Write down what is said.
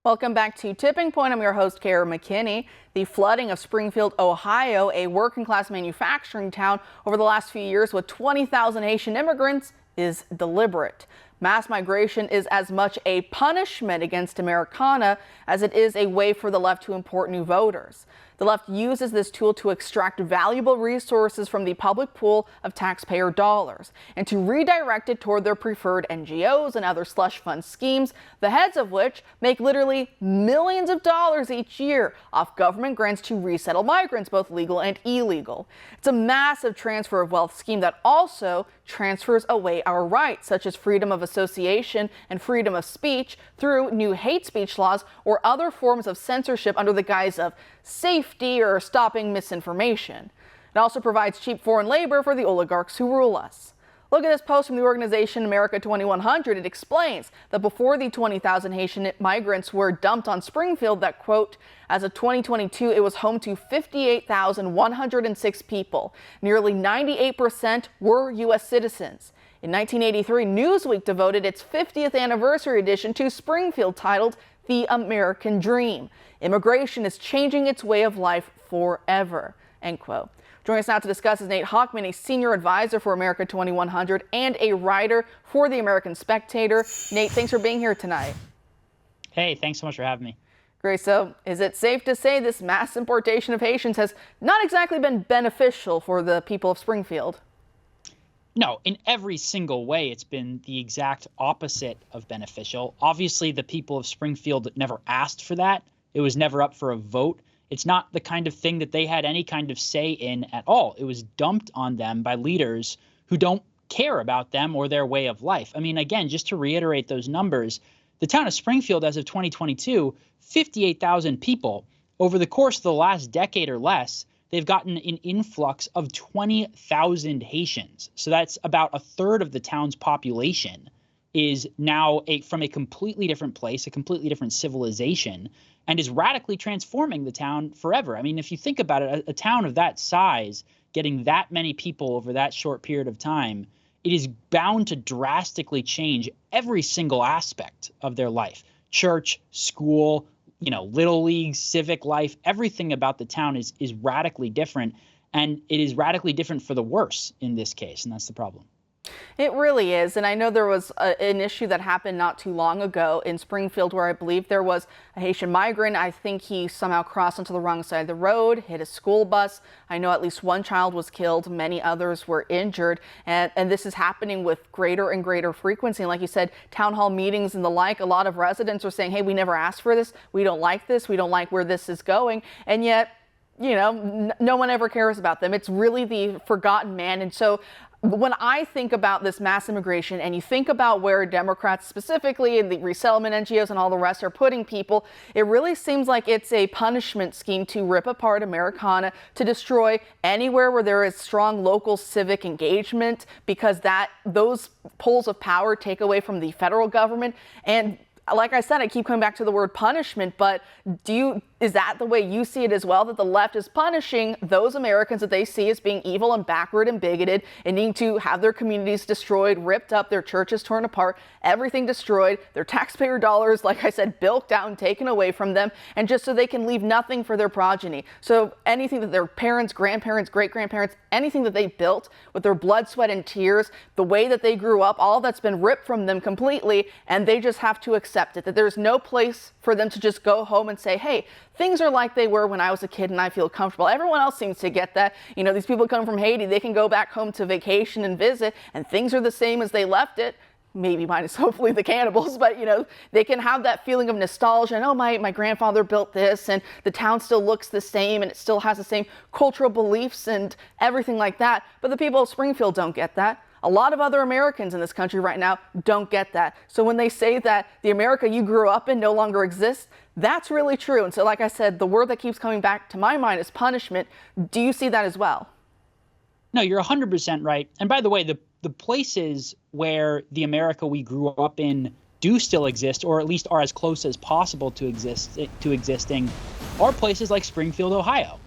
Welcome back to Tipping Point. I'm your host, Kara McKinney. The flooding of Springfield, Ohio, a working-class manufacturing town over the last few years with 20,000 Haitian immigrants, is deliberate. Mass migration is as much a punishment against Americana as it is a way for the left to import new voters. The left uses this tool to extract valuable resources from the public pool of taxpayer dollars and to redirect it toward their preferred NGOs and other slush fund schemes, the heads of which make literally millions of dollars each year off government grants to resettle migrants, both legal and illegal. It's a massive transfer of wealth scheme that also transfers away our rights, such as freedom of association and freedom of speech, through new hate speech laws or other forms of censorship under the guise of safety or stopping misinformation. It also provides cheap foreign labor for the oligarchs who rule us. Look at this post from the organization America 2100. It explains that before the 20,000 Haitian migrants were dumped on Springfield, that, quote, as of 2022, it was home to 58,106 people. Nearly 98% were U.S. citizens. In 1983, Newsweek devoted its 50th anniversary edition to Springfield, titled The American Dream. Immigration is changing its way of life forever, end quote. Joining us now to discuss is Nate Hockman, a senior advisor for America 2100 and a writer for the American Spectator. Nate, thanks for being here tonight. Hey, thanks so much for having me. Great. So is it safe to say this mass importation of Haitians has not exactly been beneficial for the people of Springfield? No, in every single way, it's been the exact opposite of beneficial. Obviously, the people of Springfield never asked for that. It was never up for a vote. It's not the kind of thing that they had any kind of say in at all. It was dumped on them by leaders who don't care about them or their way of life. I mean, again, just to reiterate those numbers, the town of Springfield as of 2022, 58,000 people. Over the course of the last decade or less, they've gotten an influx of 20,000 Haitians. So that's about a third of the town's population is now from a completely different place, a completely different civilization, and is radically transforming the town forever. I mean, if you think about it, a town of that size, getting that many people over that short period of time, it is bound to drastically change every single aspect of their life. Church, school, little league, civic life, everything about the town is radically different, and it is radically different for the worse in this case, and that's the problem. It really is. And I know there was an issue that happened not too long ago in Springfield where I believe there was a Haitian migrant. I think he somehow crossed onto the wrong side of the road, hit a school bus. I know at least one child was killed. Many others were injured. And this is happening with greater and greater frequency. And like you said, town hall meetings and the like, a lot of residents are saying, hey, we never asked for this. We don't like this. We don't like where this is going. And yet, no one ever cares about them. It's really the forgotten man. And so when I think about this mass immigration and you think about where Democrats specifically and the resettlement NGOs and all the rest are putting people, it really seems like it's a punishment scheme to rip apart Americana, to destroy anywhere where there is strong local civic engagement, because those poles of power take away from the federal government. And like I said, I keep coming back to the word punishment, but is that the way you see it as well, that the left is punishing those Americans that they see as being evil and backward and bigoted and needing to have their communities destroyed, ripped up, their churches torn apart, everything destroyed, their taxpayer dollars, like I said, bilked out and taken away from them, and just so they can leave nothing for their progeny? So anything that their parents, grandparents, great-grandparents, anything that they built with their blood, sweat, and tears, the way that they grew up, all that's been ripped from them completely, and they just have to accept it, that there's no place for them to just go home and say, hey, things are like they were when I was a kid and I feel comfortable. Everyone else seems to get that. These people come from Haiti, they can go back home to vacation and visit, and things are the same as they left it. Maybe minus hopefully the cannibals, but they can have that feeling of nostalgia and, oh, my grandfather built this and the town still looks the same and it still has the same cultural beliefs and everything like that. But the people of Springfield don't get that. A lot of other Americans in this country right now don't get that. So when they say that the America you grew up in no longer exists, that's really true. And so, like I said, the word that keeps coming back to my mind is punishment. Do you see that as well? No, you're 100% right. And by the way, the places where the America we grew up in do still exist, or at least are as close as possible to existing, are places like Springfield, Ohio.